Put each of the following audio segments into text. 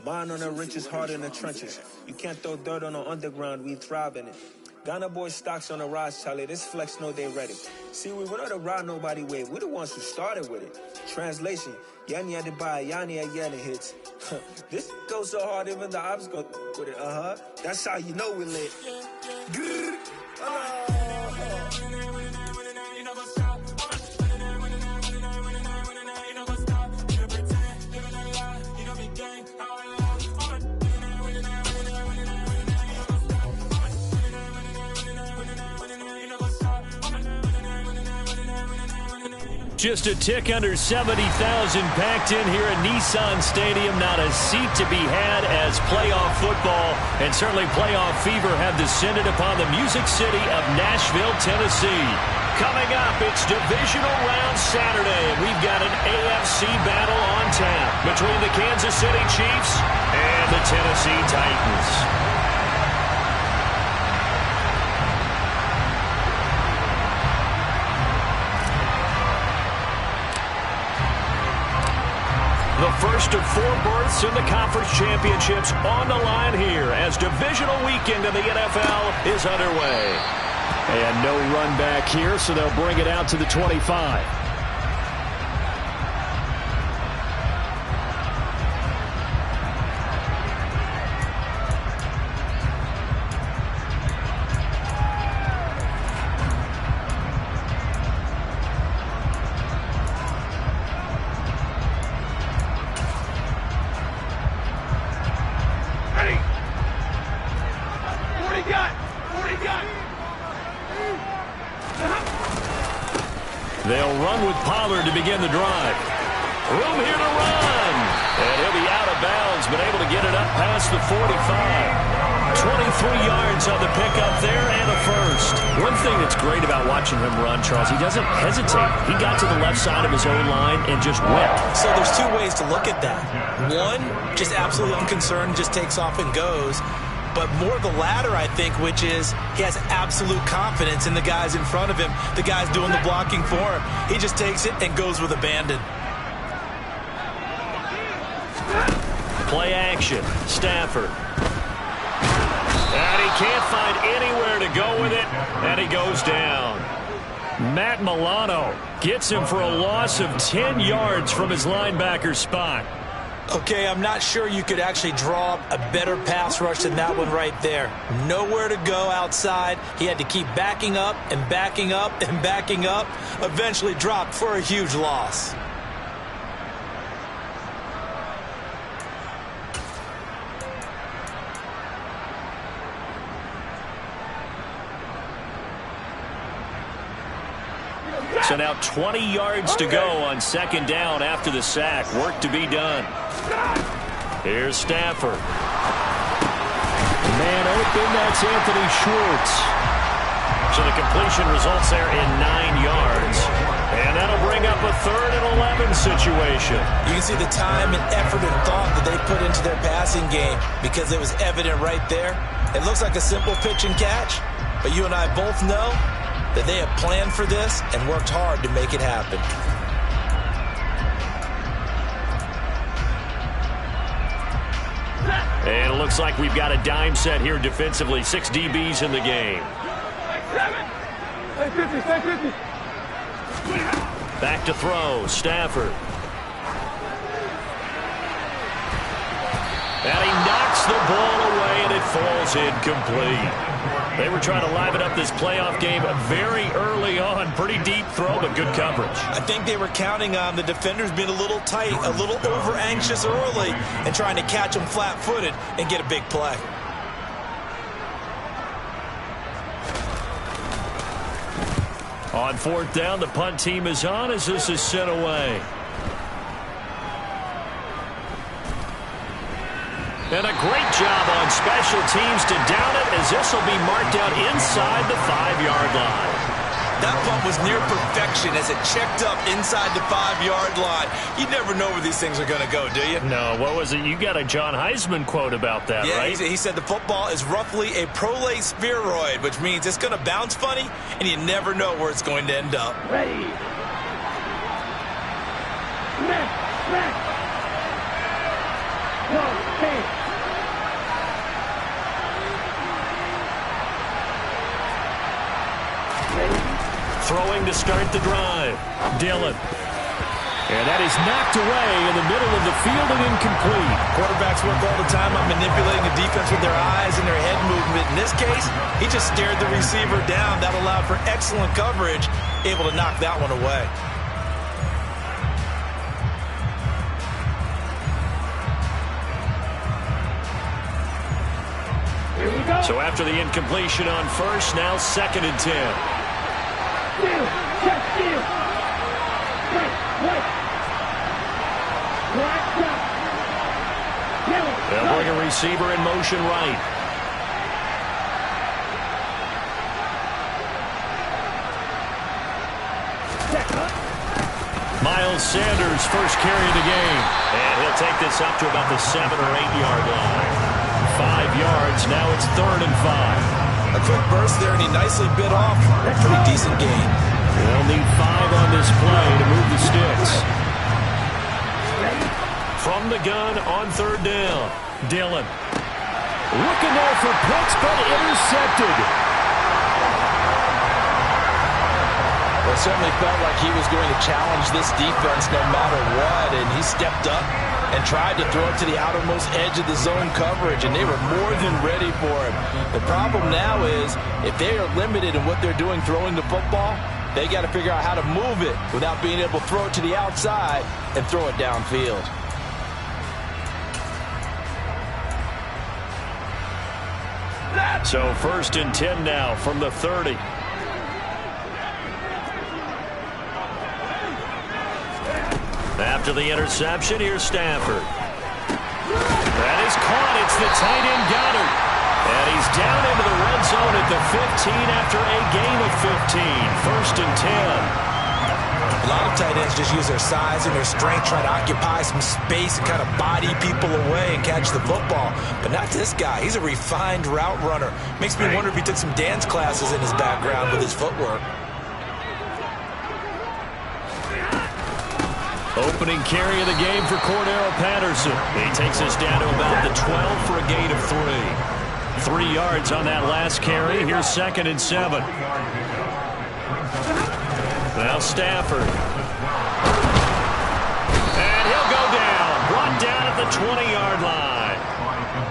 Mine on the riches, hard in the trenches. You can't throw dirt on the underground, we thrive in it. Ghana boys stocks on the rise, Charlie. This flex know they ready. See, we were not a ride nobody wave. We the ones who started with it. Translation, Yanni had to buy, Yanni again hits. This goes so hard, even the ops go with it. That's how you know we lit. Just a tick under 70,000 packed in here at Nissan Stadium. Not a seat to be had as playoff football and certainly playoff fever have descended upon the Music City of Nashville, Tennessee. Coming up, it's Divisional Round Saturday, and we've got an AFC battle on tap between the Kansas City Chiefs and the Tennessee Titans. The first of 4 berths in the conference championships on the line here as divisional weekend in the NFL is underway. And no run back here, so they'll bring it out to the 25. They'll run with Pollard to begin the drive. Room here to run. And he'll be out of bounds, but able to get it up past the 45. 23 yards on the pickup there and a first. One thing that's great about watching him run, Charles, he doesn't hesitate. He got to the left side of his own line and just went. So there's 2 ways to look at that. One, just absolutely unconcerned, just takes off and goes. But more the latter, I think, which is he has absolute confidence in the guys in front of him, the guys doing the blocking for him. He just takes it and goes with abandon. Play action. Stafford. And he can't find anywhere to go with it, and he goes down. Matt Milano gets him for a loss of 10 yards from his linebacker spot. Okay, I'm not sure you could actually draw up a better pass rush than that one right there. Nowhere to go outside. He had to keep backing up and backing up and backing up. Eventually dropped for a huge loss. So now 20 yards to go on second down after the sack. Work to be done. Here's Stafford. Man open, that's Anthony Schwartz. So the completion results there in 9 yards. And that'll bring up a 3rd and 11 situation. You can see the time and effort and thought that they put into their passing game because it was evident right there. It looks like a simple pitch and catch, but you and I both know that they have planned for this and worked hard to make it happen. And it looks like we've got a dime set here defensively. 6 DBs in the game. Back to throw. Stafford. And he knocks the ball away, and it falls incomplete. They were trying to liven up this playoff game very early on. Pretty deep throw, but good coverage. I think they were counting on the defenders being a little tight, a little over-anxious early, and trying to catch them flat-footed and get a big play. On 4th down, the punt team is on as this is sent away. And a great job on special teams to down it as this will be marked out inside the 5-yard line. That punt was near perfection as it checked up inside the 5-yard line. You never know where these things are going to go, do you? No, what was it? You got a John Heisman quote about that, right? Yeah, he said the football is roughly a prolate spheroid, which means it's going to bounce funny, and you never know where it's going to end up. Ready. Smack, smack. Go. Throwing to start the drive. Dillon. And that is knocked away in the middle of the field and incomplete. Quarterbacks work all the time on manipulating the defense with their eyes and their head movement. In this case, he just stared the receiver down. That allowed for excellent coverage, able to knock that one away. So after the incompletion on first, now 2nd and 10. They'll bring a receiver in motion right. Miles Sanders, first carry of the game. And he'll take this up to about the 7 or 8 yard line. 5 yards, now it's 3rd and 5. A quick burst there, and he nicely bit off a pretty decent gain. They'll need 5 on this play to move the sticks. From the gun on 3rd down, Dillon. Looking there for picks, but intercepted. Well, it certainly felt like he was going to challenge this defense no matter what, and he stepped up and tried to throw it to the outermost edge of the zone coverage, and they were more than ready for him. The problem now is, if they are limited in what they're doing throwing the football, they got to figure out how to move it without being able to throw it to the outside and throw it downfield. So 1st and 10 now from the 30. After the interception, here's Stafford. That is caught. It's the tight end Goddard. And he's down into the red zone at the 15 after a gain of 15. 1st and 10. A lot of tight ends just use their size and their strength, try to occupy some space and kind of body people away and catch the football. But not this guy. He's a refined route runner. Makes me wonder if he took some dance classes in his background with his footwork. Opening carry of the game for Cordero Patterson. He takes us down to about the 12 for a gain of 3. 3 yards on that last carry. Here's 2nd and 7. Now Stafford. And he'll go down. Brought down at the 20-yard line.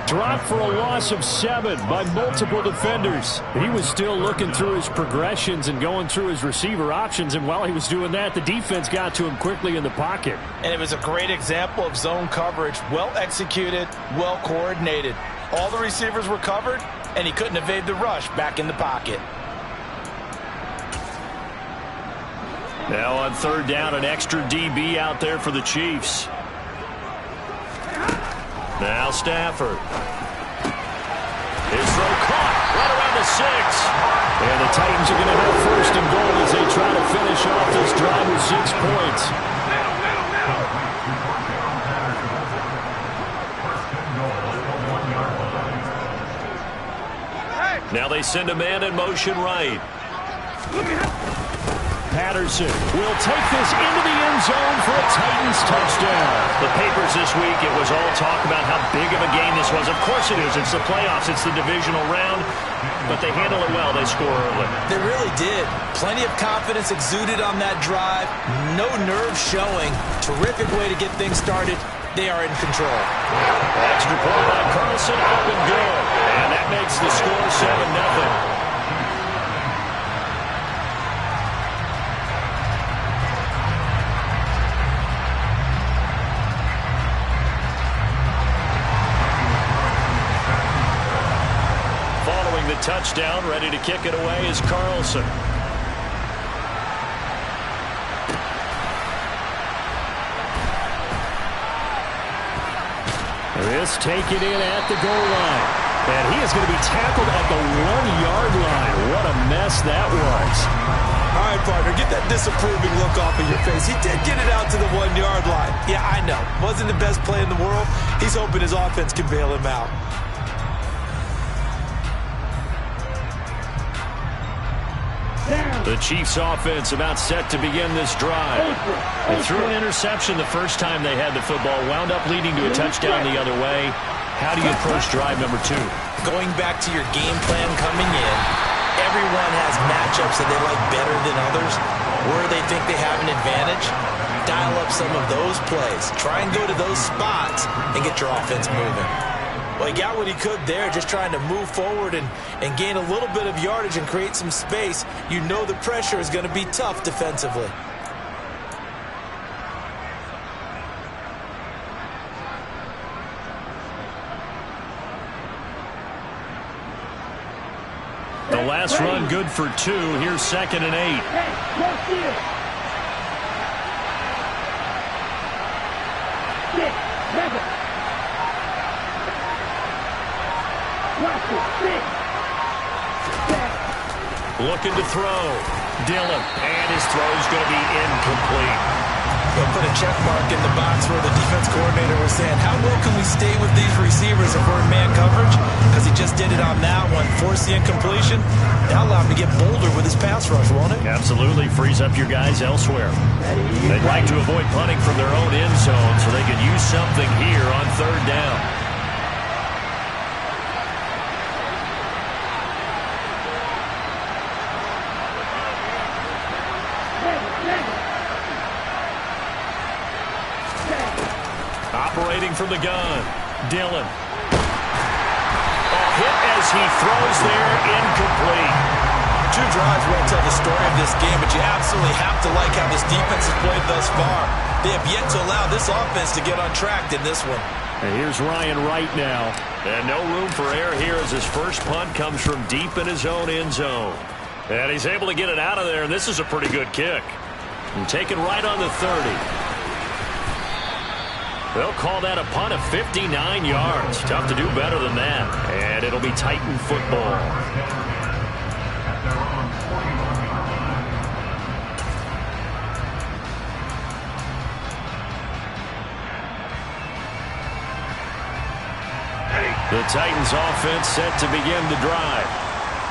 Dropped for a loss of 7 by multiple defenders. He was still looking through his progressions and going through his receiver options, and while he was doing that, the defense got to him quickly in the pocket. And it was a great example of zone coverage. Well executed, well coordinated. All the receivers were covered, and he couldn't evade the rush back in the pocket. Now on 3rd down, an extra DB out there for the Chiefs. Now Stafford. His throw caught right around the 6. And the Titans are going to have 1st and goal as they try to finish off this drive with 6 points. Now they send a man in motion right. Patterson will take this into the end zone for a Titans touchdown. The papers this week, it was all talk about how big of a game this was. Of course it is. It's the playoffs. It's the divisional round. But they handle it well. They score early. They really did. Plenty of confidence exuded on that drive. No nerve showing. Terrific way to get things started. They are in control. Extra point by Carlson, up and good. And that makes the score 7-0. The touchdown, ready to kick it away is Carlson. This taken in at the goal line. And he is going to be tackled at the 1-yard line. What a mess that was. All right, partner, get that disapproving look off of your face. He did get it out to the 1-yard line. Yeah, I know. Wasn't the best play in the world. He's hoping his offense can bail him out. Down. The Chiefs offense about set to begin this drive. They threw an interception the first time they had the football, wound up leading to a touchdown the other way. How do you approach drive number 2? Going back to your game plan coming in, everyone has matchups that they like better than others. Where they think they have an advantage, dial up some of those plays. Try and go to those spots and get your offense moving. Well, he got what he could there, just trying to move forward and gain a little bit of yardage and create some space. You know the pressure is going to be tough defensively. The last run good for 2. Here's 2nd and 8. Looking to throw. Dillon. And his throw is going to be incomplete. They'll put a check mark in the box where the defense coordinator was saying, how well can we stay with these receivers if we're in man coverage? Because he just did it on that one. Force the incompletion. That'll allow him to get bolder with his pass rush, won't it? Absolutely. Frees up your guys elsewhere. They'd like to avoid punting from their own end zone so they could use something here on 3rd down. Operating from the gun, Dillon. Hit as he throws there, incomplete. 2 drives won't tell the story of this game, but you absolutely have to like how this defense has played thus far. They have yet to allow this offense to get on track in this one. And here's Ryan Wright now. And no room for error here as his first punt comes from deep in his own end zone. And he's able to get it out of there, and this is a pretty good kick. And taken right on the 30. They'll call that a punt of 59 yards. Tough to do better than that. And it'll be Titan football. The Titans offense set to begin the drive.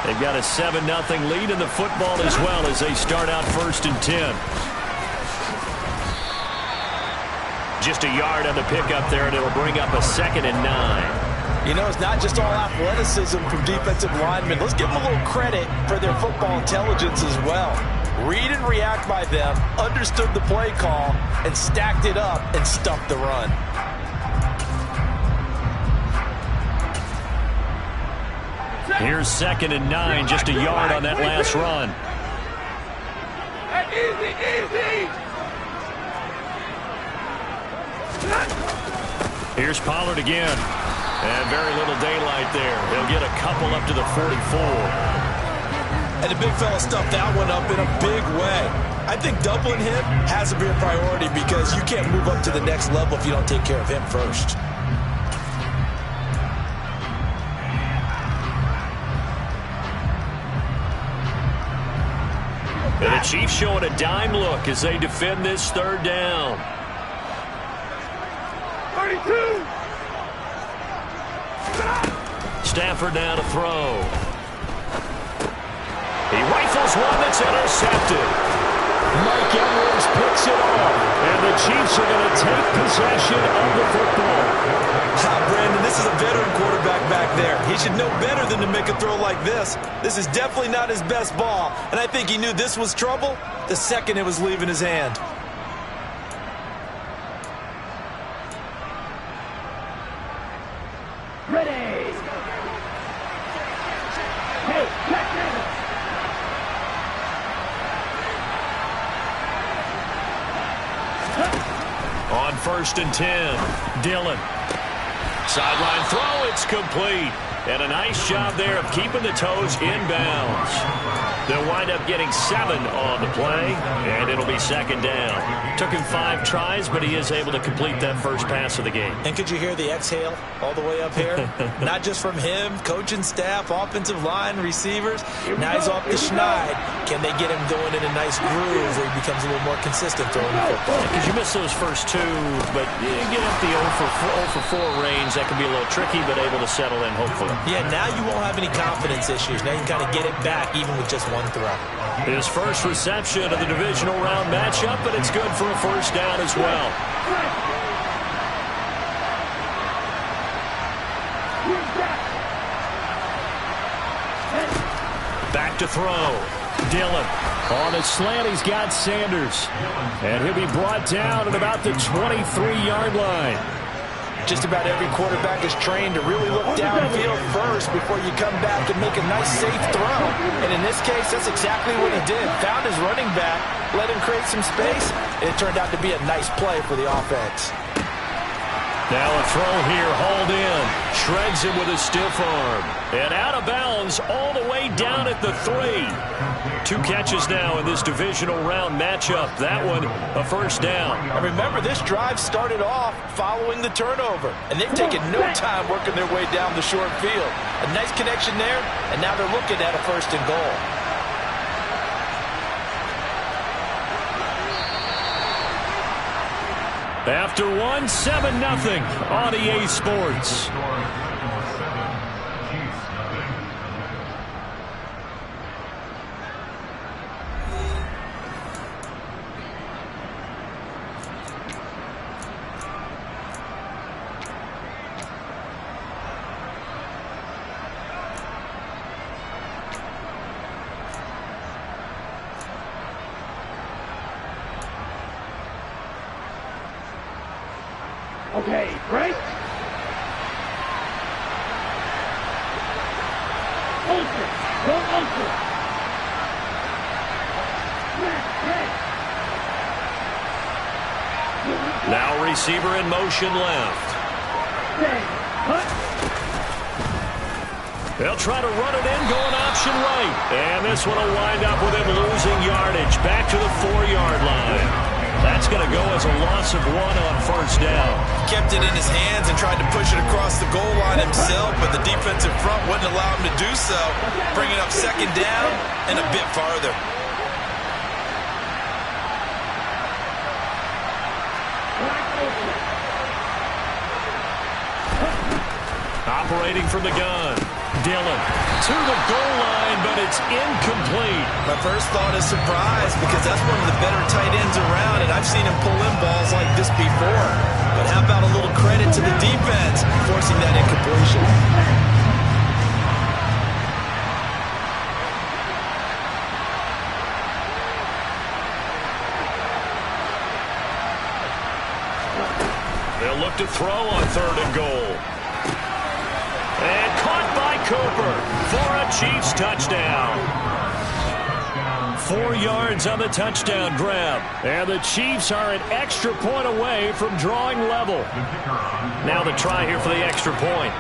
They've got a 7-0 lead in the football as well as they start out 1st and 10. Just a yard on the pickup there, and it'll bring up a 2nd and 9. You know, it's not just all athleticism from defensive linemen. Let's give them a little credit for their football intelligence as well. Read and react by them, understood the play call, and stacked it up and stuffed the run. Here's 2nd and 9, just a yard on that last run. Easy. Here's Pollard again. And very little daylight there. He'll get a couple up to the 44. And the big fella stuffed that one up in a big way. I think doubling him has to be a priority because you can't move up to the next level if you don't take care of him first. And the Chiefs showing a dime look as they defend this 3rd down. 32. Stafford now to throw. He rifles one that's intercepted. Mike Edwards picks it off. And the Chiefs are going to take possession of the football. Brandon, this is a veteran quarterback back there. He should know better than to make a throw like this. This is definitely not his best ball. And I think he knew this was trouble the second it was leaving his hand. Ready. Hey, On 1st and 10, Dillon. Sideline throw, it's complete. And a nice job there of keeping the toes inbounds. They'll wind up getting 7 on the play, and it'll be 2nd down. Took him 5 tries, but he is able to complete that first pass of the game. And could you hear the exhale all the way up here? Not just from him, coaching staff, offensive line, receivers. Now he's off the schneid. Can they get him going in a nice groove where he becomes a little more consistent throwing the football? Because you miss those first 2, but you get up the 0 for 4 range. That can be a little tricky, but able to settle in, hopefully. Yeah, now you won't have any confidence issues. Now you kind of get it back even with just one throw. His first reception of the divisional round matchup, but it's good for a first down as well. Back to throw. Dillon. On a slant, he's got Sanders. And he'll be brought down at about the 23-yard line. Just about every quarterback is trained to really look downfield first before you come back and make a nice, safe throw. And in this case, that's exactly what he did. Found his running back, let him create some space, and it turned out to be a nice play for the offense. Now a throw here, hauled in. Shreds him with a stiff arm. And out of bounds all the way down at the 3. 2 catches now in this divisional round matchup. That one, a first down. And remember, this drive started off following the turnover. And they've taken no time working their way down the short field. A nice connection there, and now they're looking at a first and goal. After one, 7-0 on EA Sports. Okay, break. Ultra. Go ultra. Now receiver in motion left. They'll try to run it in, going option right. And this one will wind up with him losing yardage back to the 4-yard line. That's going to go as a loss of 1 on first down. Kept it in his hands and tried to push it across the goal line himself, but the defensive front wouldn't allow him to do so. Bringing up second down and a bit farther. Operating from the gun. Dillon to the goal line, but it's incomplete. My first thought is surprise because that's one of the better tight ends around, and I've seen him pull in balls like this before. But how about a little credit to the defense forcing that incompletion? They'll look to throw on 3rd and goal. And caught by Cooper for a Chiefs touchdown. 4 yards on the touchdown grab. And the Chiefs are an extra point away from drawing level. Now the try here for the extra point.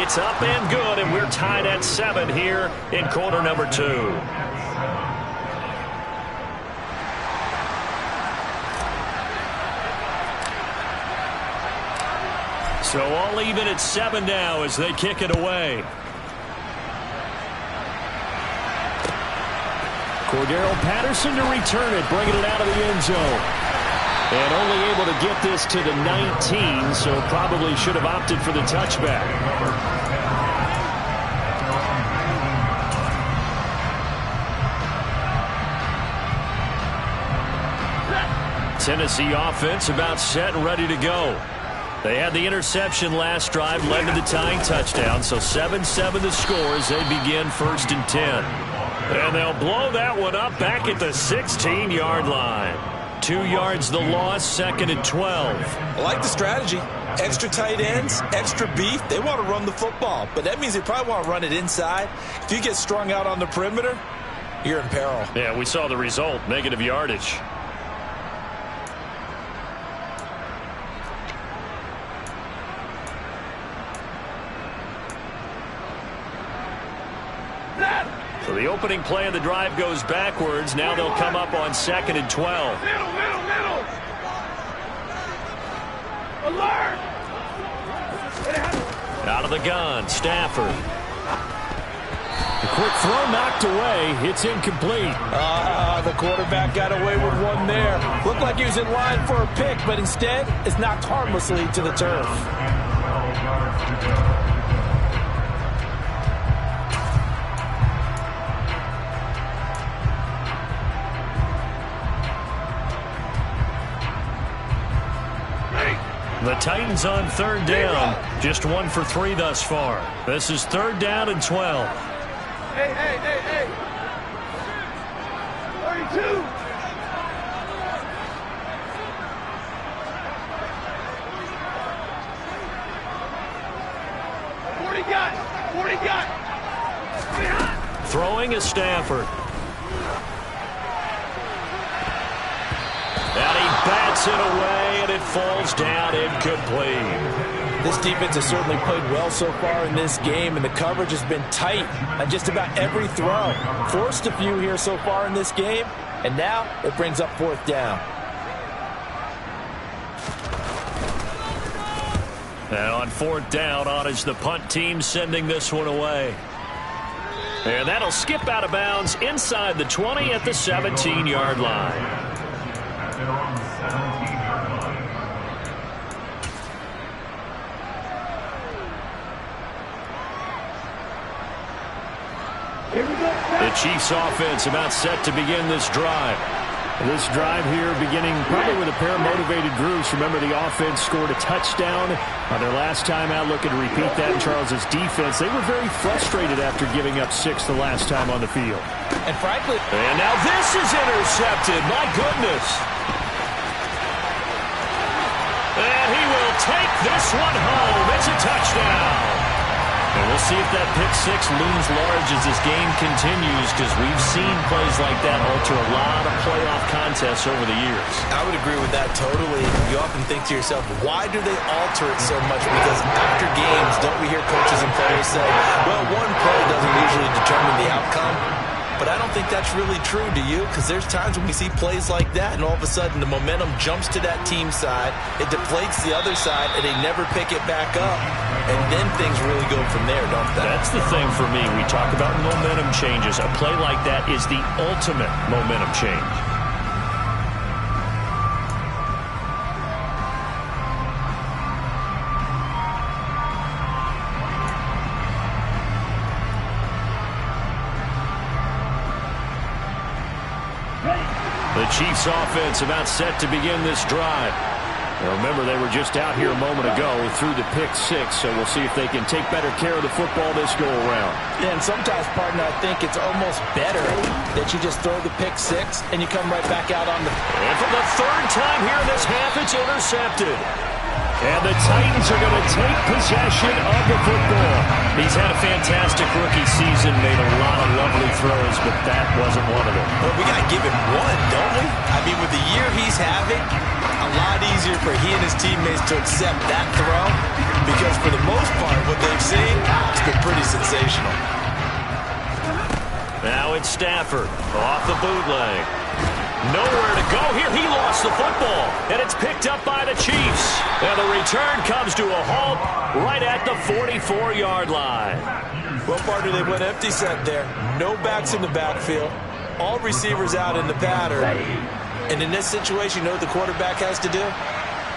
It's up and good, and we're tied at 7 here in quarter number 2. So all even at 7 now as they kick it away. Cordero Patterson to return it, bringing it out of the end zone. And only able to get this to the 19, so probably should have opted for the touchback. Tennessee offense about set and ready to go. They had the interception last drive, led to the tying touchdown, so 7-7 the score as they begin 1st and 10. And they'll blow that one up back at the 16-yard line. 2 yards the loss, 2nd and 12. I like the strategy. Extra tight ends, extra beef. They want to run the football, but that means they probably want to run it inside. If you get strung out on the perimeter, you're in peril. Yeah, we saw the result, negative yardage. So the opening play of the drive goes backwards. Now they'll come up on 2nd and 12. Middle. Alert! Out of the gun, Stafford. quick throw knocked away. It's incomplete. The quarterback got away with one there. Looked like he was in line for a pick, but instead it's knocked harmlessly to the turf. The Titans on third down. Just 1 for 3 thus far. This is third down and 12. Hey. 32. 40 got. Throwing is Stafford. And he bats it away, and it falls down incomplete. This defense has certainly played well so far in this game, and the coverage has been tight on just about every throw. Forced a few here so far in this game, and now it brings up fourth down. And on fourth down, on is the punt team sending this one away. And that'll skip out of bounds inside the 20 at the 17-yard line. The Chiefs offense about set to begin this drive. This drive here beginning probably with a pair of motivated groups. Remember, the offense scored a touchdown on their last time out. Looking to repeat that in Charles's defense. They were very frustrated after giving up 6 the last time on the field. And frankly... And now this is intercepted. My goodness. And he will take this one home. It's a touchdown. And we'll see if that pick 6 looms large as this game continues, because we've seen plays like that alter a lot of playoff contests over the years. I would agree with that totally. You often think to yourself, why do they alter it so much? Because after games, don't we hear coaches and players say, well, one play doesn't usually determine the outcome. But I don't think that's really true, do you? Because there's times when we see plays like that, and all of a sudden the momentum jumps to that team side, it deflates the other side, and they never pick it back up. And then things really go from there, don't they? That's the thing for me. We talk about momentum changes. A play like that is the ultimate momentum change. The Chiefs offense about set to begin this drive. Now remember, they were just out here a moment ago through the pick 6, so we'll see if they can take better care of the football this go-around. Yeah, and sometimes, partner, I think it's almost better that you just throw the pick 6 and you come right back out on the... And for the third time here in this half, it's intercepted. And the Titans are going to take possession of the football. He's had a fantastic rookie season, made a lot of lovely throws, but that wasn't one of them. Well, we got to give him one, don't we? I mean, with the year he's having, a lot easier for he and his teammates to accept that throw, because for the most part, what they've seen, it's been pretty sensational. Now it's Stafford off the bootleg. Nowhere to go here. He lost the football, and it's picked up by the Chiefs. And the return comes to a halt right at the 44-yard line. Well, partner, they went empty set there. No backs in the backfield. All receivers out in the pattern. And in this situation, you know what the quarterback has to do?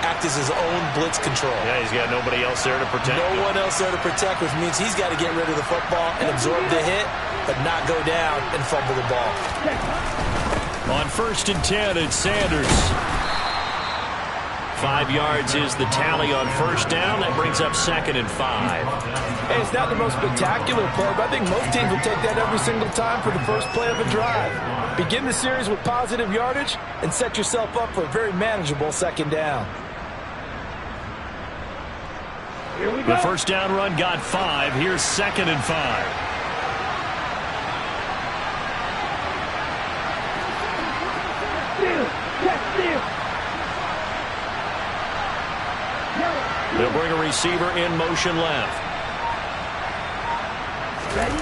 Act as his own blitz control. Yeah, he's got nobody else there to protect him. No one else there to protect, which means he's got to get rid of the football and absorb the hit, but not go down and fumble the ball. On 1st and 10, it's Sanders. 5 yards is the tally on first down. That brings up 2nd and 5. Hey, it's not the most spectacular play, but I think most teams will take that every single time for the first play of a drive. Begin the series with positive yardage and set yourself up for a very manageable 2nd down. Here we go. The first down run got 5. Here's 2nd and 5. They'll bring a receiver in motion left. Ready?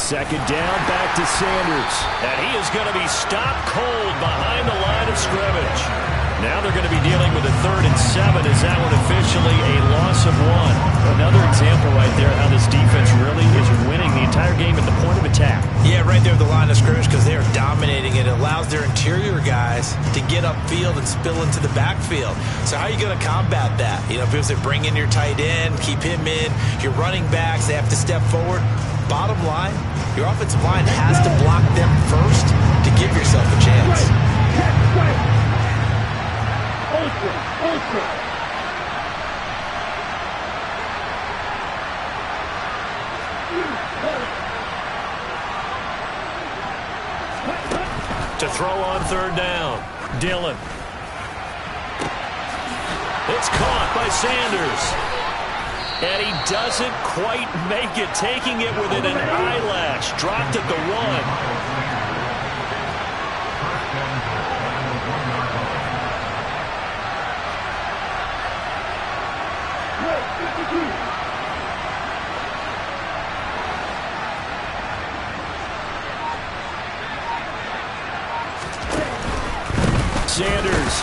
2nd down, back to Sanders. And he is going to be stopped cold behind the line of scrimmage. Now they're going to be dealing with a 3rd and 7. Is that one officially a loss of 1? Another example right there how this defense really is winning the entire game at the point of attack. Yeah, right there at the line of scrimmage because they are dominating it. It allows their interior guys to get upfield and spill into the backfield. So how are you going to combat that? You know, because they bring in your tight end, keep him in, your running backs, they have to step forward. Bottom line, your offensive line has to block them first to give yourself a chance. To throw on 3rd down, Dillon. It's caught by Sanders. And he doesn't quite make it, taking it within an eyelash. Dropped at the 1. Sanders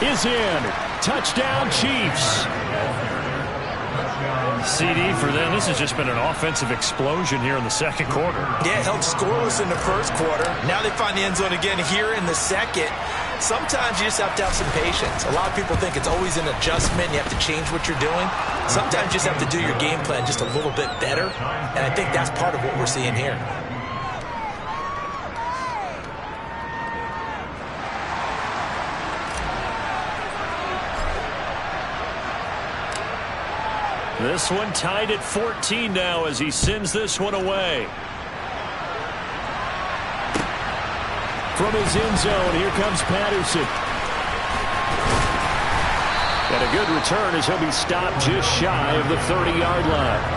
is in. Touchdown, Chiefs. CD for them. This has just been an offensive explosion here in the 2nd quarter. Yeah, held scoreless in the 1st quarter. Now they find the end zone again here in the 2nd. Sometimes you just have to have some patience. A lot of people think it's always an adjustment. You have to change what you're doing. Sometimes you just have to do your game plan just a little bit better. And I think that's part of what we're seeing here. This one tied at 14 now as he sends this one away. From his end zone, here comes Patterson. And a good return as he'll be stopped just shy of the 30-yard line.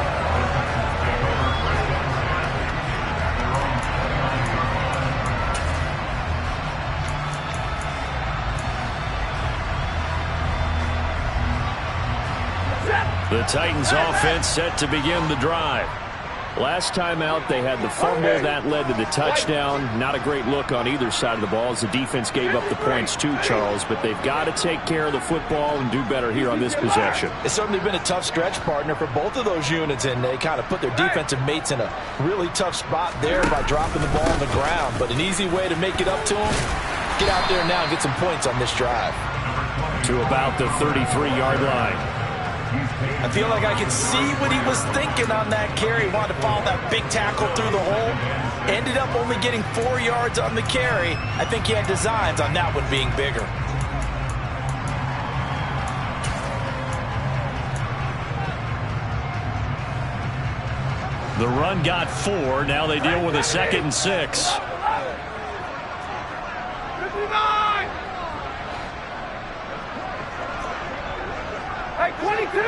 The Titans offense set to begin the drive. Last time out, they had the fumble that led to the touchdown. Not a great look on either side of the ball as the defense gave up the points too, Charles. But they've got to take care of the football and do better here on this possession. It's certainly been a tough stretch, partner, for both of those units, and they kind of put their defensive mates in a really tough spot there by dropping the ball on the ground. But an easy way to make it up to them, get out there now and get some points on this drive. To about the 33-yard line. I feel like I can see what he was thinking on that carry. Wanted to follow that big tackle through the hole. Ended up only getting 4 yards on the carry. I think he had designs on that one being bigger. The run got 4. Now they deal with a 2nd and 6. 59! Hey, 22!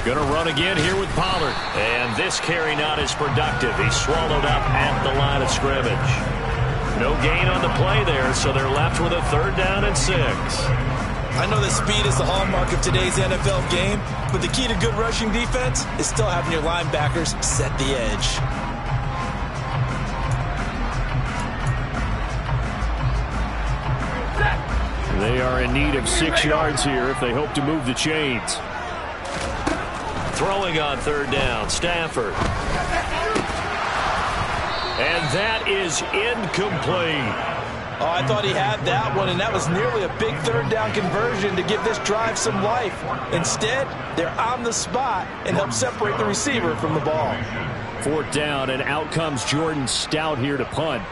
Gonna run again here with Pollard. And this carry not as productive. He's swallowed up at the line of scrimmage. No gain on the play there, so they're left with a 3rd down and 6. I know that speed is the hallmark of today's NFL game, but the key to good rushing defense is still having your linebackers set the edge. They are in need of 6 yards here if they hope to move the chains. Throwing on 3rd down, Stafford. And that is incomplete. Oh, I thought he had that one, and that was nearly a big 3rd down conversion to give this drive some life. Instead, they're on the spot and help separate the receiver from the ball. 4th down, and out comes Jordan Stout here to punt.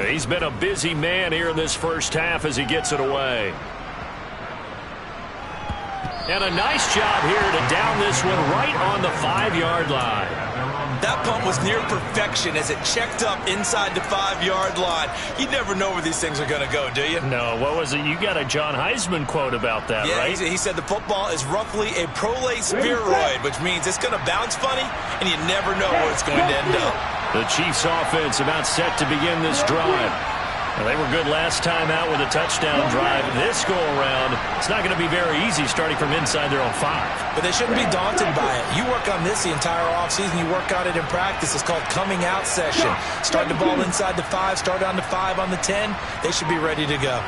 He's been a busy man here in this first half as he gets it away. And a nice job here to down this one right on the 5-yard line. That punt was near perfection as it checked up inside the 5-yard line. You never know where these things are going to go, do you? No, what was it? You got a John Heisman quote about that, yeah, right? He said the football is roughly a prolate spheroid, which means it's going to bounce funny, and you never know where it's going to end up. The Chiefs offense about set to begin this drive. Well, they were good last time out with a touchdown drive. This go-around, it's not going to be very easy starting from inside their own 5. But they shouldn't be daunted by it. You work on this the entire offseason. You work on it in practice. It's called coming out session. Start the ball inside the 5, start on the 5 on the 10. They should be ready to go.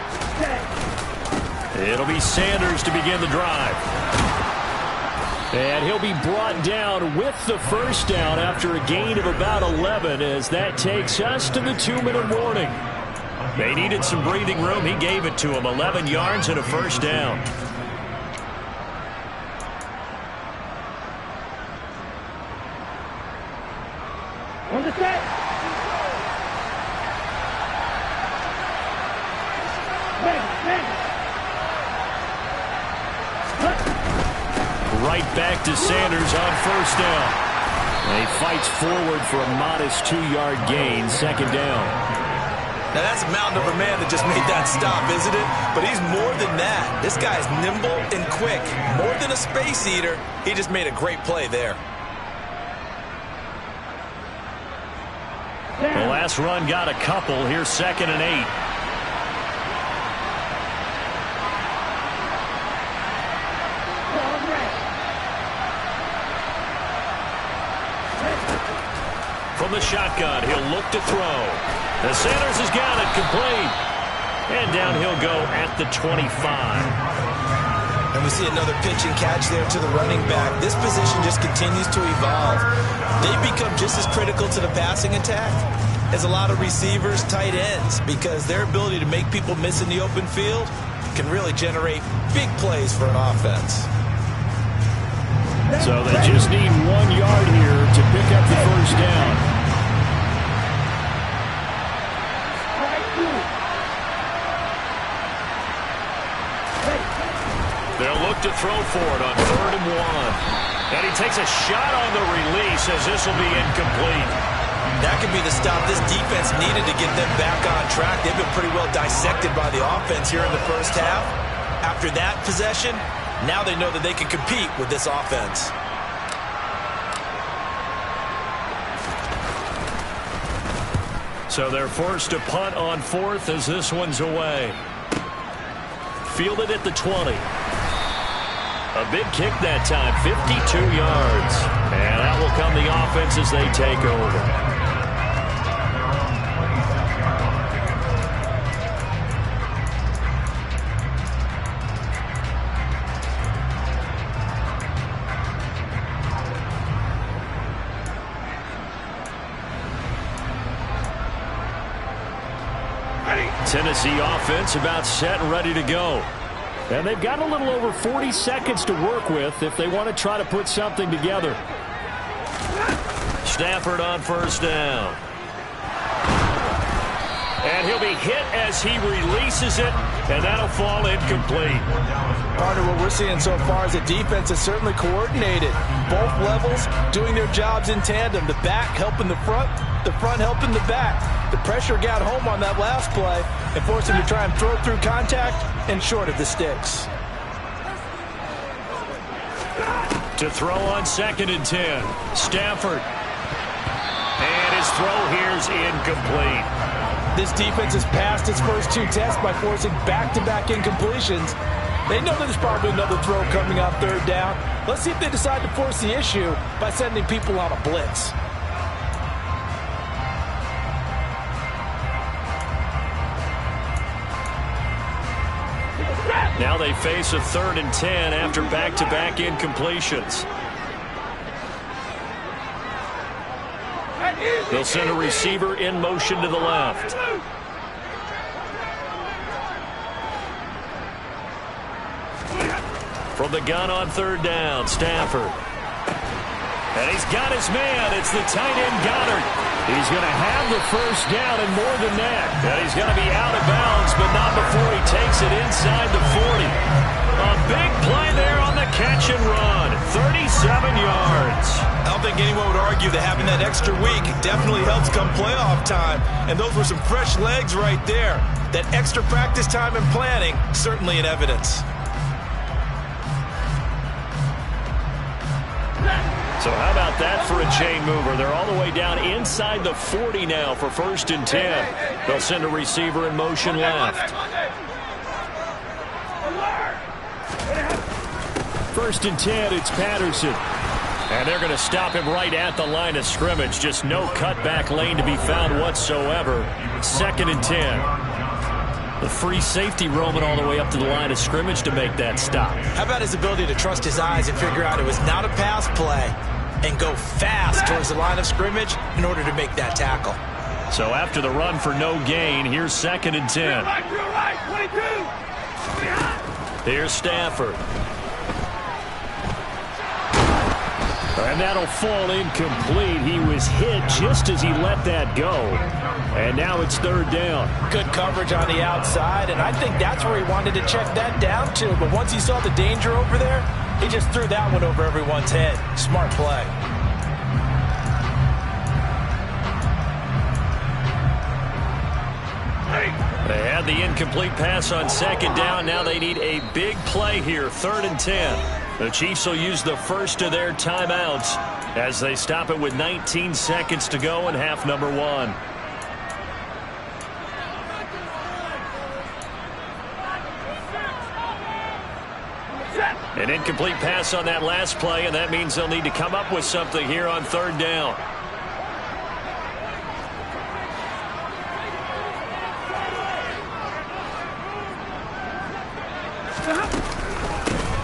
It'll be Sanders to begin the drive. And he'll be brought down with the first down after a gain of about 11 as that takes us to the 2-minute warning. They needed some breathing room. He gave it to them. 11 yards and a first down. On the set. Right back to Sanders on first down. He fights forward for a modest 2-yard gain, second down. Now that's a mountain of a man that just made that stop, isn't it? But he's more than that. This guy's nimble and quick. More than a space eater, he just made a great play there. The last run got a couple. Here's 2nd and 8. From the shotgun, he'll look to throw. The Sanders has got it complete. And down he'll go at the 25. And we see another pitch and catch there to the running back. This position just continues to evolve. They become just as critical to the passing attack as a lot of receivers, tight ends, because their ability to make people miss in the open field can really generate big plays for an offense. So they just need 1 yard here to pick up the first down. They'll look to throw for it on 3rd and 1. And he takes a shot on the release as this will be incomplete. That could be the stop this defense needed to get them back on track. They've been pretty well dissected by the offense here in the first half. After that possession, now they know that they can compete with this offense. So they're forced to punt on 4th as this one's away. Fielded at the 20. A big kick that time, 52 yards. And that will come the offense as they take over. Tennessee offense about set and ready to go. And they've got a little over 40 seconds to work with if they want to try to put something together. Stafford on first down. And he'll be hit as he releases it, and that'll fall incomplete. Partner, what we're seeing so far is the defense is certainly coordinated. Both levels doing their jobs in tandem. The back helping the front helping the back. The pressure got home on that last play and forced him to try and throw through contact and short of the sticks. To throw on 2nd and 10. Stafford. And his throw here's incomplete. This defense has passed its first 2 tests by forcing back-to-back incompletions. They know that there's probably another throw coming on 3rd down. Let's see if they decide to force the issue by sending people on a blitz. Now they face a 3rd and 10 after back-to-back incompletions. They'll send a receiver in motion to the left. From the gun on 3rd down, Stafford. And he's got his man. It's the tight end Goddard. He's going to have the first down and more than that. And he's going to be out of bounds, but not before he takes it inside the 40. A big play there on the catch and run. 37 yards. I don't think anyone would argue that having that extra week definitely helps come playoff time. And those were some fresh legs right there. That extra practice time and planning, certainly in evidence. So So how about that for a chain mover? They're all the way down inside the 40 now for 1st and 10. They'll send a receiver in motion left. 1st and 10, it's Patterson. And they're going to stop him right at the line of scrimmage. Just no cutback lane to be found whatsoever. 2nd and 10. The free safety roaming all the way up to the line of scrimmage to make that stop. How about his ability to trust his eyes and figure out it was not a pass play and go fast towards the line of scrimmage in order to make that tackle. So after the run for no gain, here's 2nd and 10. Here's Stafford. And that'll fall incomplete. He was hit just as he let that go. And now it's 3rd down. Good coverage on the outside, and I think that's where he wanted to check that down to. But once he saw the danger over there, he just threw that one over everyone's head. Smart play. They had the incomplete pass on 2nd down. Now they need a big play here, 3rd and 10. The Chiefs will use the first of their timeouts as they stop it with 19 seconds to go in half number 1. An incomplete pass on that last play, and that means they'll need to come up with something here on 3rd down.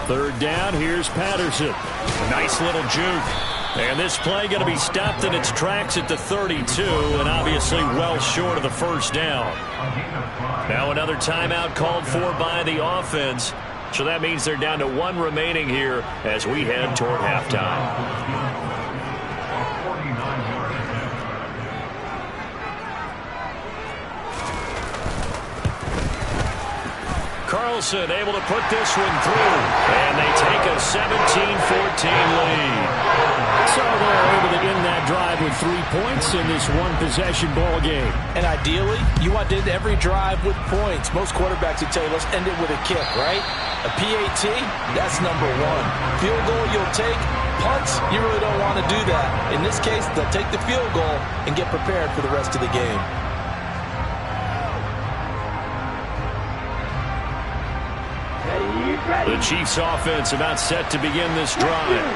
Third down, here's Patterson. A nice little juke. And this play going to be stopped in its tracks at the 32, and obviously well short of the 1st down. Now another timeout called for by the offense. So that means they're down to 1 remaining here as we head toward halftime. Carlson able to put this one through, and they take a 17-14 lead. So they're able to end that drive with 3 points in this one-possession ball game. And ideally, you want to end every drive with points. Most quarterbacks would tell you, let's end it with a kick, right? A PAT, that's number 1. Field goal you'll take. Punts, you really don't want to do that. In this case, they'll take the field goal and get prepared for the rest of the game. The Chiefs offense about set to begin this drive.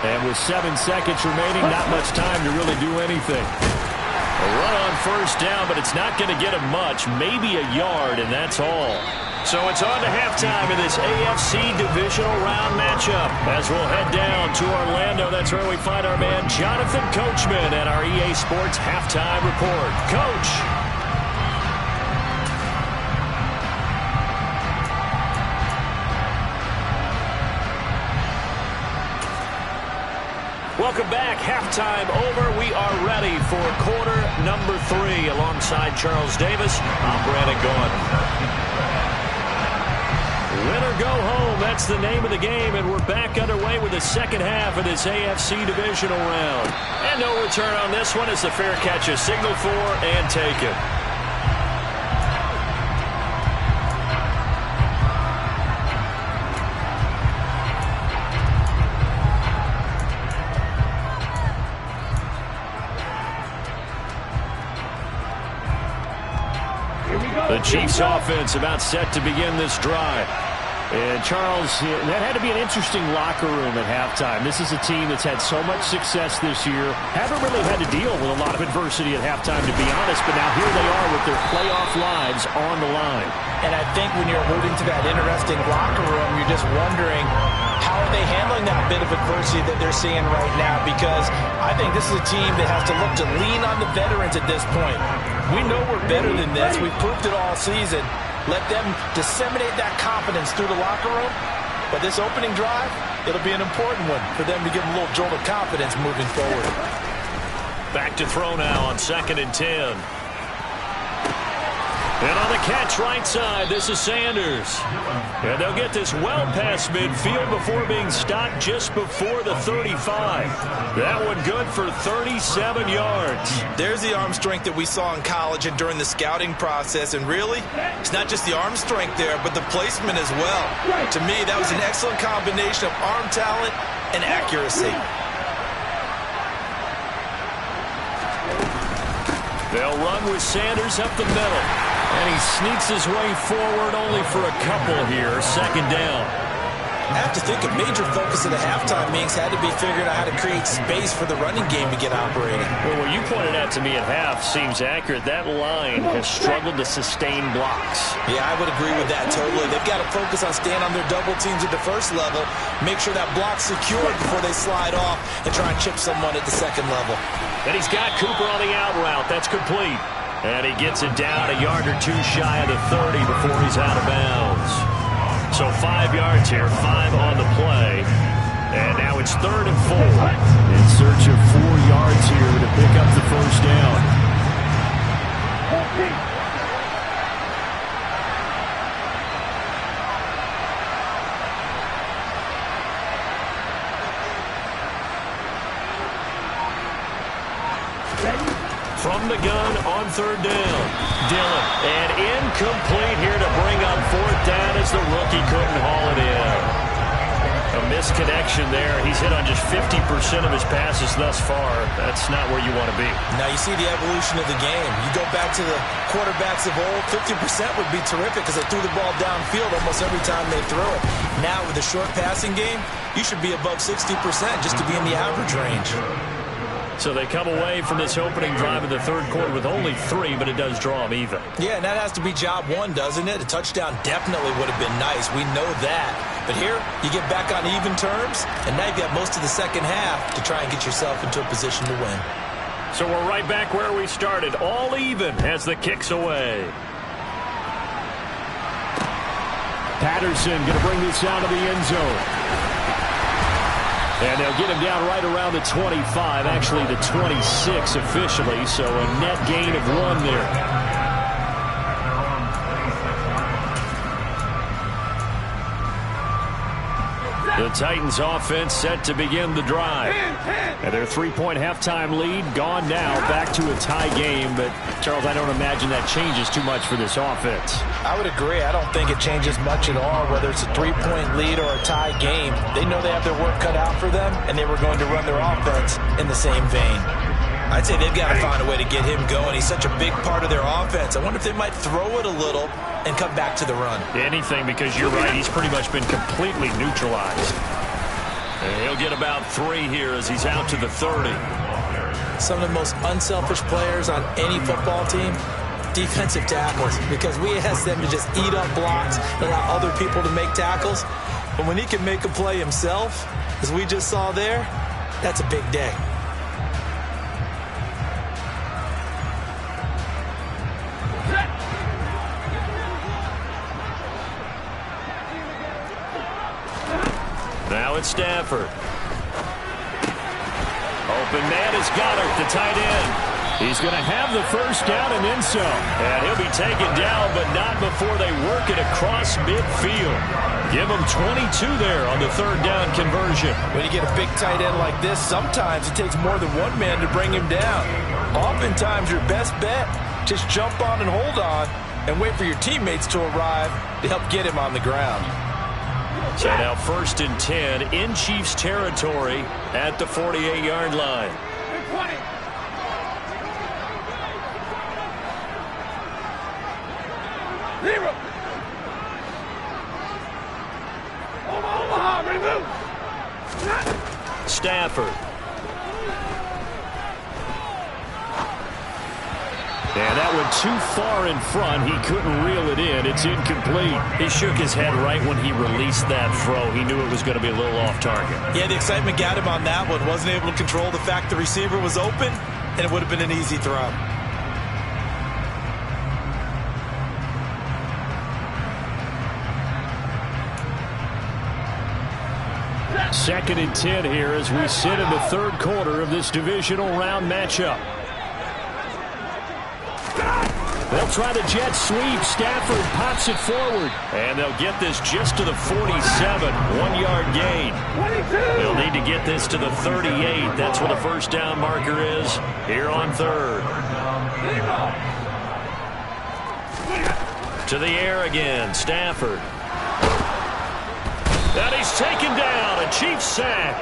And with 7 seconds remaining, not much time to really do anything. A run on 1st down, but it's not going to get him much, maybe a yard, and that's all. So it's on to halftime in this AFC divisional round matchup. As we'll head down to Orlando, that's where we find our man Jonathan Coachman at our EA Sports Halftime Report. Coach. Welcome back. Halftime over. We are ready for quarter number 3 alongside Charles Davis. I'm Brandon Gaudin. Win or go home, that's the name of the game, and we're back underway with the second half of this AFC divisional round. And no return on this one as the fair catch is signaled for and taken. The Chiefs offense about set to begin this drive. And Charles, that had to be an interesting locker room at halftime. This is a team that's had so much success this year. Haven't really had to deal with a lot of adversity at halftime, to be honest. But now here they are with their playoff lives on the line. And I think when you're alluding to that interesting locker room, you're just wondering, how are they handling that bit of adversity that they're seeing right now? Because I think this is a team that has to look to lean on the veterans at this point. We know we're better than this. We've proved it all season. Let them disseminate that confidence through the locker room. But this opening drive, it'll be an important one for them to give them a little jolt of confidence moving forward. Back to throw now on 2nd and 10. And on the catch right side, this is Sanders. And they'll get this well past midfield before being stopped just before the 35. That one good for 37 yards. There's the arm strength that we saw in college and during the scouting process. And really, it's not just the arm strength there, but the placement as well. To me, that was an excellent combination of arm talent and accuracy. They'll run with Sanders up the middle. And he sneaks his way forward only for a couple here. Second down. I have to think a major focus of the halftime meetings had to be figuring out how to create space for the running game to get operating. Well, what you pointed out to me at half seems accurate. That line has struggled to sustain blocks. Yeah, I would agree with that totally. They've got to focus on staying on their double teams at the first level, make sure that block's secured before they slide off and try and chip someone at the second level. And he's got Cooper on the out route. That's complete. And he gets it down a yard or two shy of the 30 before he's out of bounds. So 5 yards here, 5 on the play. And now it's 3rd and 4. In search of 4 yards here to pick up the first down. From the gun on 3rd down. Dillon. And incomplete here to bring up 4th down as the rookie couldn't haul it in. A misconnection there. He's hit on just 50% of his passes thus far. That's not where you want to be. Now you see the evolution of the game. You go back to the quarterbacks of old, 50% would be terrific because they threw the ball downfield almost every time they threw it. Now with the short passing game, you should be above 60% just to be in the average range. So they come away from this opening drive in the 3rd quarter with only 3, but it does draw them even. Yeah, and that has to be job one, doesn't it? A touchdown definitely would have been nice. We know that. But here, you get back on even terms, and now you've got most of the second half to try and get yourself into a position to win. So we're right back where we started, all even as the kick's away. Patterson going to bring this out of the end zone. And they'll get him down right around the 25, actually the 26 officially, so a net gain of 1 there. The Titans offense set to begin the drive. And their 3-point halftime lead gone now, back to a tie game. But, Charles, I don't imagine that changes too much for this offense. I would agree. I don't think it changes much at all, whether it's a 3-point lead or a tie game. They know they have their work cut out for them, and they were going to run their offense in the same vein. I'd say they've got to find a way to get him going. He's such a big part of their offense. I wonder if they might throw it a little and come back to the run. Anything, because you're right. He's pretty much been completely neutralized. And he'll get about 3 here as he's out to the 30. Some of the most unselfish players on any football team, defensive tackles, because we ask them to just eat up blocks, allow other people to make tackles. But when he can make a play himself, as we just saw there, that's a big day. Now it's Stafford. Open man is Goddard, the tight end. He's going to have the first down and then some. And he'll be taken down, but not before they work it across midfield. Give him 22 there on the 3rd down conversion. When you get a big tight end like this, sometimes it takes more than one man to bring him down. Oftentimes, your best bet, just jump on and hold on and wait for your teammates to arrive to help get him on the ground. So now 1st and 10 in Chiefs territory at the 48-yard line. Stafford. And that went too far in front. He couldn't reel it in. It's incomplete. He shook his head right when he released that throw. He knew it was going to be a little off target. Yeah, the excitement got him on that one. Wasn't able to control the fact the receiver was open, and it would have been an easy throw. Second and 10 here as we sit in the 3rd quarter of this divisional round matchup. They'll try the jet sweep. Stafford pops it forward. And they'll get this just to the 47. 1-yard gain. They'll need to get this to the 38. That's where the first down marker is here on 3rd. To the air again. Stafford. And he's taken down. A Chiefs sack.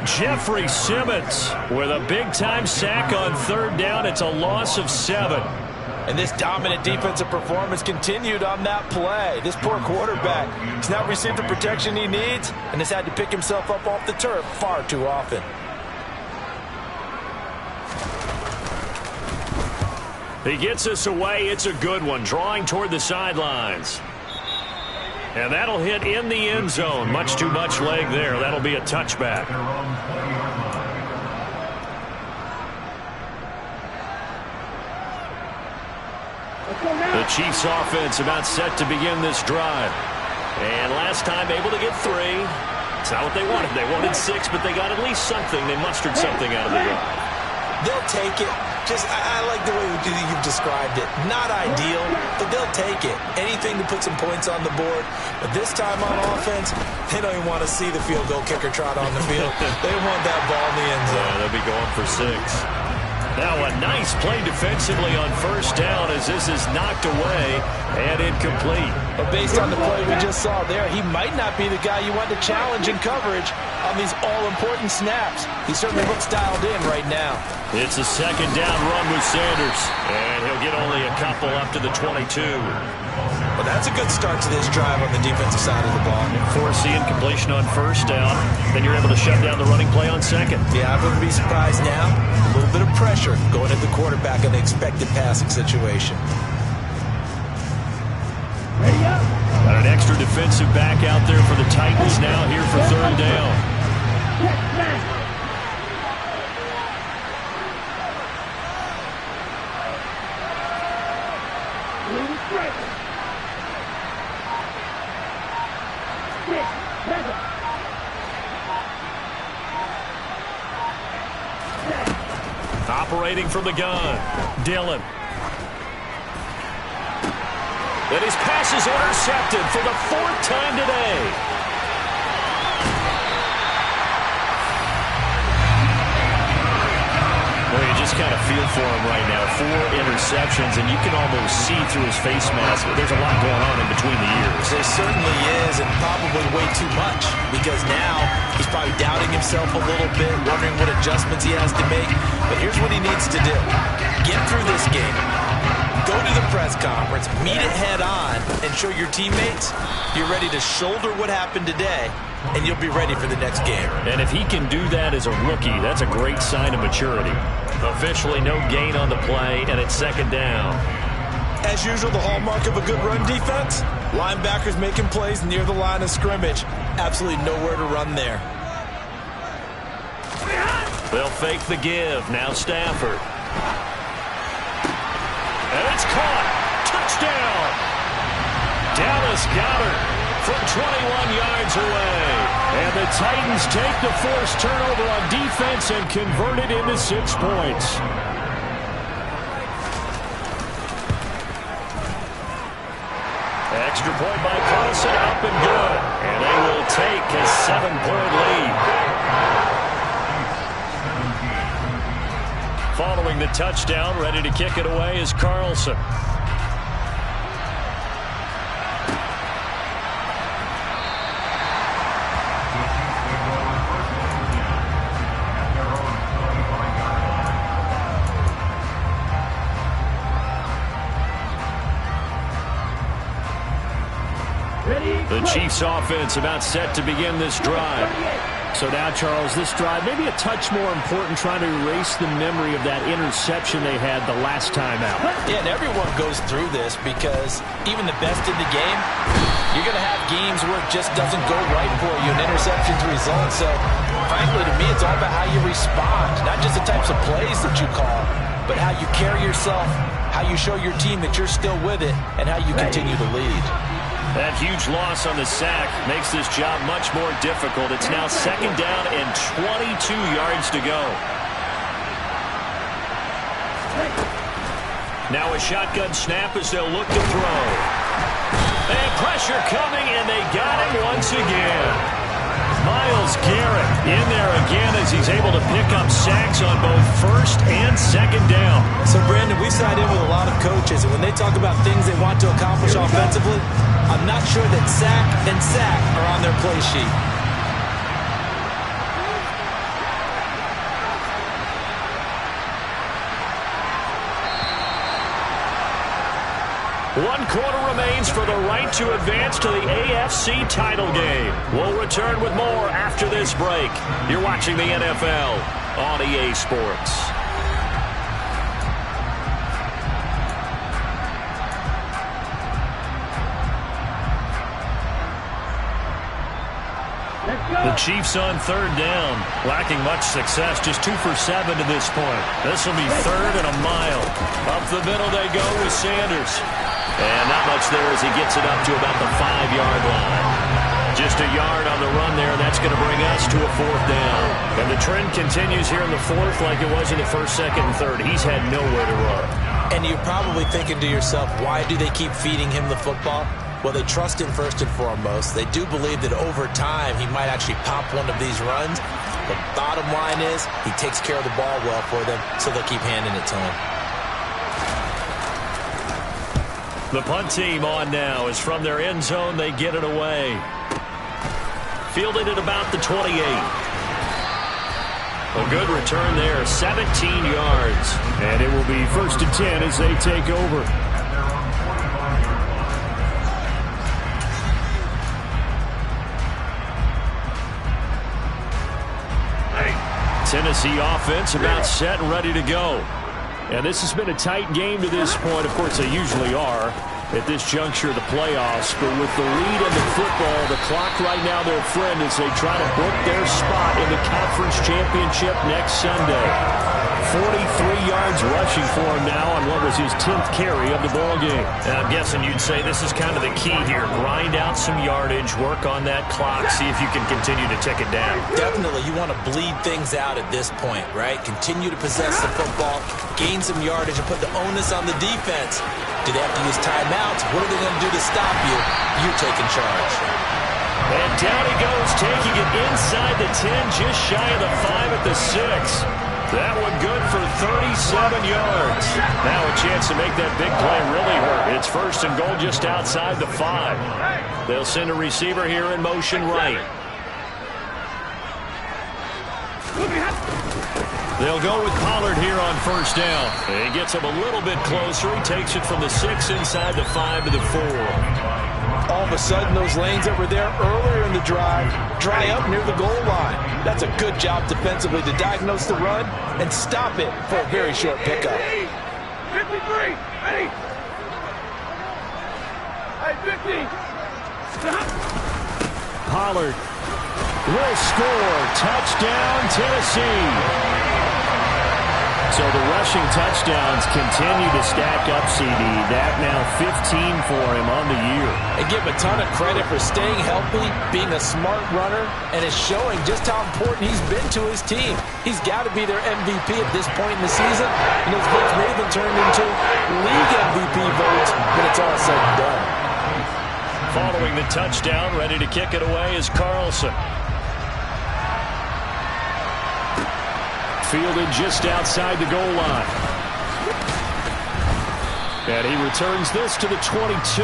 Jeffrey Simmons with a big-time sack on third down. It's a loss of 7. And this dominant defensive performance continued on that play. This poor quarterback has not received the protection he needs and has had to pick himself up off the turf far too often. He gets us away. It's a good one, drawing toward the sidelines. And that'll hit in the end zone. Much too much leg there. That'll be a touchback. The Chiefs offense about set to begin this drive. And last time able to get 3. It's not what they wanted. They wanted 6, but they got at least something. They mustered something out of the drive. They'll take it. I like the way you've described it. Not ideal, but they'll take it. Anything to put some points on the board. But this time on offense, they don't even want to see the field goal kicker trot on the field. They want that ball in the end zone. Yeah, they'll be going for 6. Now a nice play defensively on first down as this is knocked away and incomplete. But based on the play we just saw there, he might not be the guy you want to challenge in coverage on these all-important snaps. He certainly looks dialed in right now. It's a second down run with Sanders, and he'll get only a couple up to the 22. Well, that's a good start to this drive on the defensive side of the ball. Force the incompletion on first down, then you're able to shut down the running play on second. Yeah, I wouldn't be surprised now. A little bit of pressure going at the quarterback in an expected passing situation. Got an extra defensive back out there for the Titans now here for third down. Operating from the gun, Dillon. And his pass is intercepted for the 4th time today. Well, you just kind of feel for him right now. 4 interceptions, and you can almost see through his face mask. There's a lot going on in between the ears. There certainly is, and probably way too much, because now he's probably doubting himself a little bit, wondering what adjustments he has to make. But here's what he needs to do. Get through this game. Go to the press conference, meet it head on, and show your teammates you're ready to shoulder what happened today, and you'll be ready for the next game. And if he can do that as a rookie, that's a great sign of maturity. Officially no gain on the play, and it's second down. As usual, the hallmark of a good run defense, linebackers making plays near the line of scrimmage. Absolutely nowhere to run there. They'll fake the give. Now Stafford. And it's caught. Touchdown. Dallas Goedert from 21 yards away. And the Titans take the forced turnover on defense and convert it into 6 points. Extra point by Carlson, up and good. And they will take a 7-point lead. Following the touchdown, ready to kick it away is Carlson. The Chiefs offense about set to begin this drive. So now, Charles, this drive maybe a touch more important, trying to erase the memory of that interception they had the last time out. Yeah, and everyone goes through this because even the best in the game, you're going to have games where it just doesn't go right for you, and interceptions result. So, frankly, to me, it's all about how you respond, not just the types of plays that you call, but how you carry yourself, how you show your team that you're still with it, and how you continue to lead. That huge loss on the sack makes this job much more difficult. It's now second down and 22 yards to go. Now a shotgun snap as they'll look to throw. And pressure coming, and they got him once again. Myles Garrett in there again as he's able to pick up sacks on both first and second down. So, Brandon, we side in with a lot of coaches, and when they talk about things they want to accomplish offensively, I'm not sure that sack and sack are on their play sheet. 1 quarter remains for the right to advance to the AFC title game. We'll return with more after this break. You're watching the NFL on EA Sports. The Chiefs on 3rd down, lacking much success, just 2 for 7 to this point. This will be 3rd and a mile. Up the middle they go with Sanders. And not much there as he gets it up to about the 5-yard line. Just a yard on the run there. That's going to bring us to a 4th down. And the trend continues here in the 4th like it was in the 1st, 2nd, and 3rd. He's had nowhere to run. And you're probably thinking to yourself, why do they keep feeding him the football? Well, they trust him first and foremost. They do believe that over time he might actually pop one of these runs. The bottom line is he takes care of the ball well for them, so they'll keep handing it to him. The punt team on now is from their end zone. They get it away. Fielded at about the 28. A good return there, 17 yards. And it will be 1st and 10 as they take over. Tennessee offense about set and ready to go. And this has been a tight game to this point. Of course, they usually are at this juncture of the playoffs. But with the lead in the football, the clock right now their friend as they try to book their spot in the conference championship next Sunday. 43 yards rushing for him now on what was his 10th carry of the ballgame. And I'm guessing you'd say this is kind of the key here. Grind out some yardage, work on that clock, see if you can continue to tick it down. Definitely, you want to bleed things out at this point, right? Continue to possess the football, gain some yardage, and put the onus on the defense. Do they have to use timeouts? What are they going to do to stop you? You're taking charge. And down he goes, taking it inside the 10, just shy of the 5 at the 6. That one good for 37 yards. Now a chance to make that big play really hurt. It's 1st and goal just outside the 5. They'll send a receiver here in motion right. They'll go with Pollard here on 1st down. He gets him a little bit closer. He takes it from the 6 inside the 5 to the 4. All of a sudden, those lanes that were there earlier in the drive dry up near the goal line. That's a good job defensively to diagnose the run and stop it for a very short pickup. 53, ready. Hey, 50. Pollard will score. Touchdown, Tennessee. So the rushing touchdowns continue to stack up, CD. That now 15 for him on the year. And give him a ton of credit for staying healthy, being a smart runner, and is showing just how important he's been to his team. He's got to be their MVP at this point in the season. And those votes may have been turned into league MVP votes when it's all said and done. Following the touchdown, ready to kick it away is Carlson. Fielded just outside the goal line. And he returns this to the 22.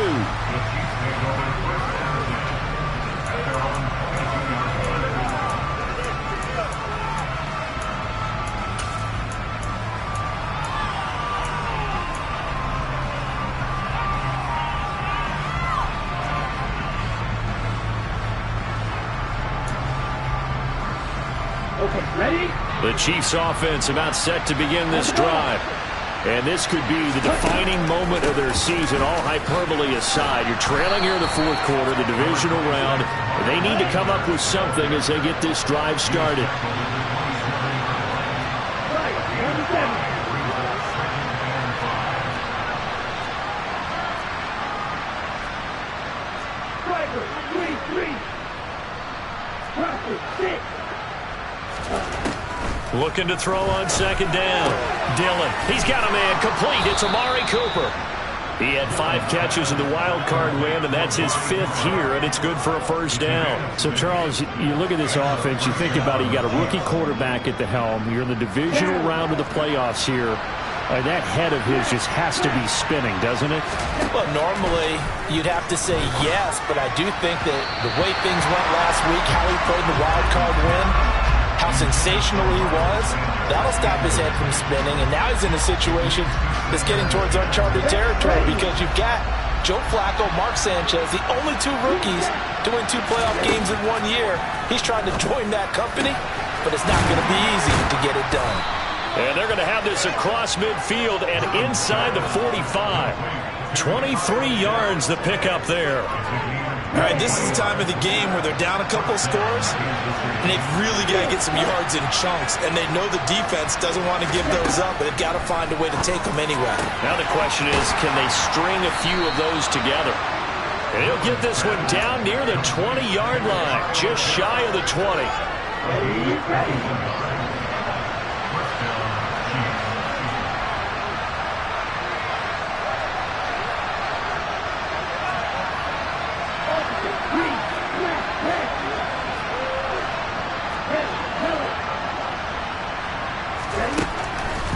Okay, ready? The Chiefs offense about set to begin this drive. And this could be the defining moment of their season, all hyperbole aside. You're trailing here in the 4th quarter, the divisional round. They need to come up with something as they get this drive started. Looking to throw on 2nd down. Dillon, he's got a man complete. It's Amari Cooper. He had 5 catches in the wild card win, and that's his 5th here, and it's good for a 1st down. So, Charles, you look at this offense, you think about it, you got a rookie quarterback at the helm. You're in the divisional round of the playoffs here. That head of his just has to be spinning, doesn't it? Well, normally you'd have to say yes, but I do think that the way things went last week, how he played the wild card win, how sensational he was, that'll stop his head from spinning. And now he's in a situation that's getting towards uncharted territory because you've got Joe Flacco, Mark Sanchez, the only two rookies to win 2 playoff games in 1 year. He's trying to join that company, but it's not going to be easy to get it done. And they're going to have this across midfield and inside the 45. 23 yards the pickup there. All right, this is the time of the game where they're down a couple of scores, and they've really got to get some yards in chunks, and they know the defense doesn't want to give those up, but they've got to find a way to take them anyway. Now the question is, can they string a few of those together? And he'll get this one down near the 20-yard line, just shy of the 20.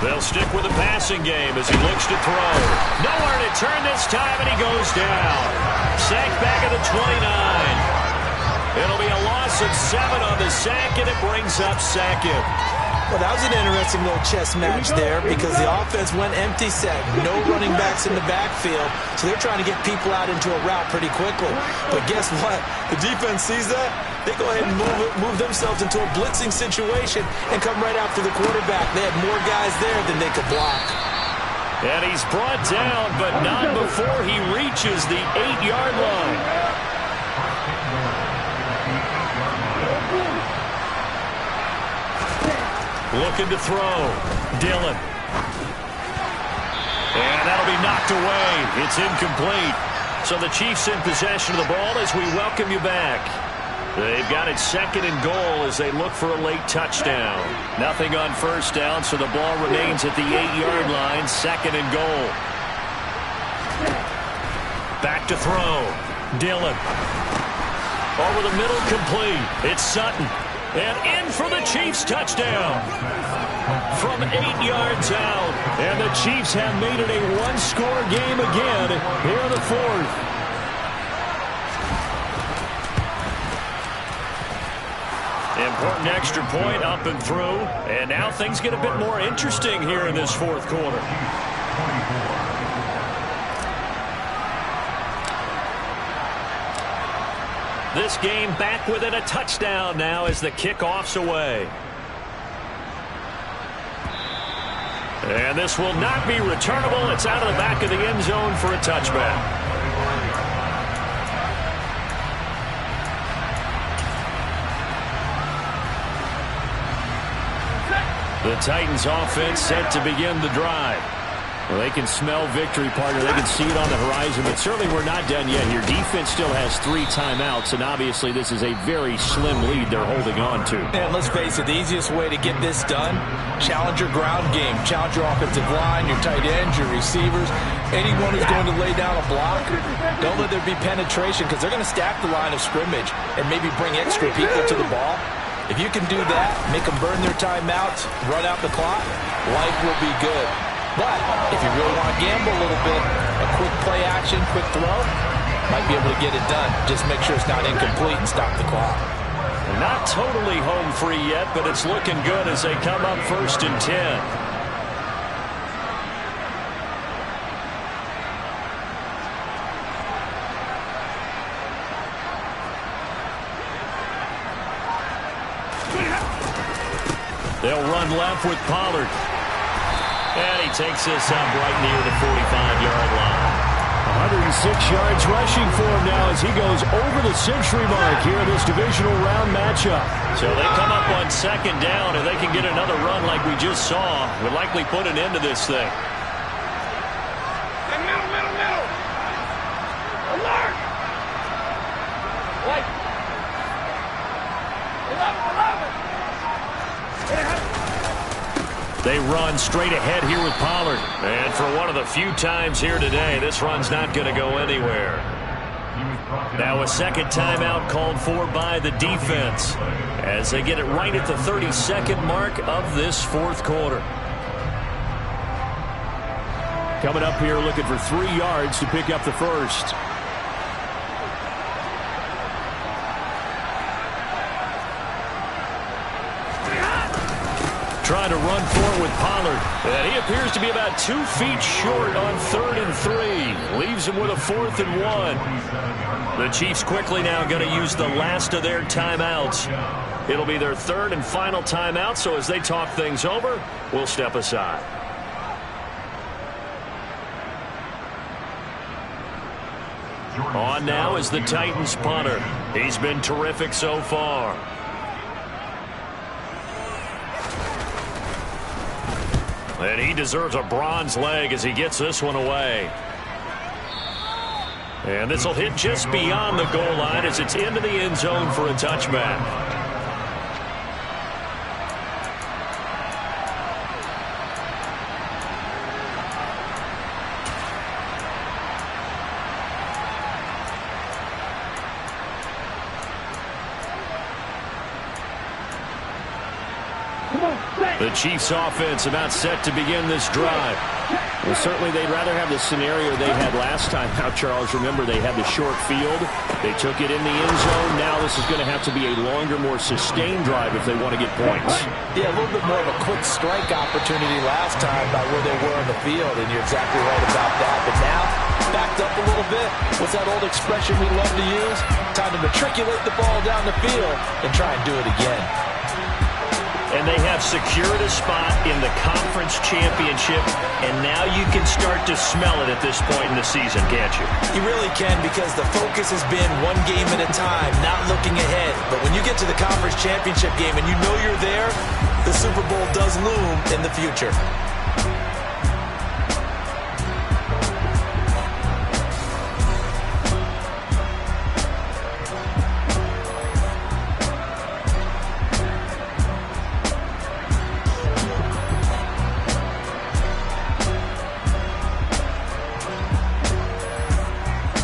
They'll stick with the passing game as he looks to throw. Nowhere to turn this time, and he goes down. Sacked back at the 29. It'll be a loss of 7 on the sack, and it brings up second. Well, that was an interesting little chess match there because the offense went empty set. No running backs in the backfield, so they're trying to get people out into a route pretty quickly. But guess what? The defense sees that. They go ahead and move themselves into a blitzing situation and come right after the quarterback. They had more guys there than they could block. And he's brought down, but not before he reaches the 8-yard line. Looking to throw. Dillon. And that'll be knocked away. It's incomplete. So the Chiefs in possession of the ball as we welcome you back. They've got it 2nd and goal as they look for a late touchdown. Nothing on first down, so the ball remains at the 8-yard line, 2nd and goal. Back to throw. Dillon. Over the middle, complete. It's Sutton. And in for the Chiefs touchdown. From 8 yards out. And the Chiefs have made it a 1-score game again here in the 4th. Important extra point up and through. And now things get a bit more interesting here in this 4th quarter. This game back within a touchdown now as the kickoff's away. And this will not be returnable. It's out of the back of the end zone for a touchback. The Titans offense set to begin the drive. Well, they can smell victory, partner. They can see it on the horizon, but certainly we're not done yet here. Defense still has 3 timeouts, and obviously this is a very slim lead they're holding on to. And let's face it, the easiest way to get this done, challenge your ground game. Challenge your offensive line, your tight ends, your receivers, anyone who's going to lay down a block. Don't let there be penetration because they're going to stack the line of scrimmage and maybe bring extra people to the ball. If you can do that, make them burn their timeouts, run out the clock, life will be good. But if you really want to gamble a little bit, a quick play action, quick throw, might be able to get it done. Just make sure it's not incomplete and stop the clock. Not totally home free yet, but it's looking good as they come up 1st and 10. They'll run left with Pollard. And he takes this up right near the 45-yard line. 106 yards rushing for him now as he goes over the century mark here in this divisional round matchup. So they come up on 2nd down, and they can get another run like we just saw. Would likely put an end to this thing. Middle. Alert! Like 11. They run straight ahead here with Pollard. And for one of the few times here today, this run's not going to go anywhere. Now a 2nd timeout called for by the defense as they get it right at the 32nd mark of this 4th quarter. Coming up here looking for 3 yards to pick up the first. Trying to run forward with Pollard. And he appears to be about 2 feet short on 3rd and 3. Leaves him with a 4th and 1. The Chiefs quickly now going to use the last of their timeouts. It'll be their 3rd and final timeout, so as they talk things over, we'll step aside. On now is the Titans punter. He's been terrific so far. And he deserves a bronze leg as he gets this one away. And this will hit just beyond the goal line as it's into the end zone for a touchback. The Chiefs offense about set to begin this drive. Well, certainly they'd rather have the scenario they had last time out, Charles. Remember, they had the short field. They took it in the end zone. Now this is going to have to be a longer, more sustained drive if they want to get points. Yeah, a little bit more of a quick strike opportunity last time by where they were on the field, and you're exactly right about that. But now, backed up a little bit. What's that old expression we love to use? Time to matriculate the ball down the field and try and do it again. And they have secured a spot in the conference championship, and now you can start to smell it at this point in the season, can't you? You really can, because the focus has been one game at a time, not looking ahead. But when you get to the conference championship game and you know you're there, the Super Bowl does loom in the future.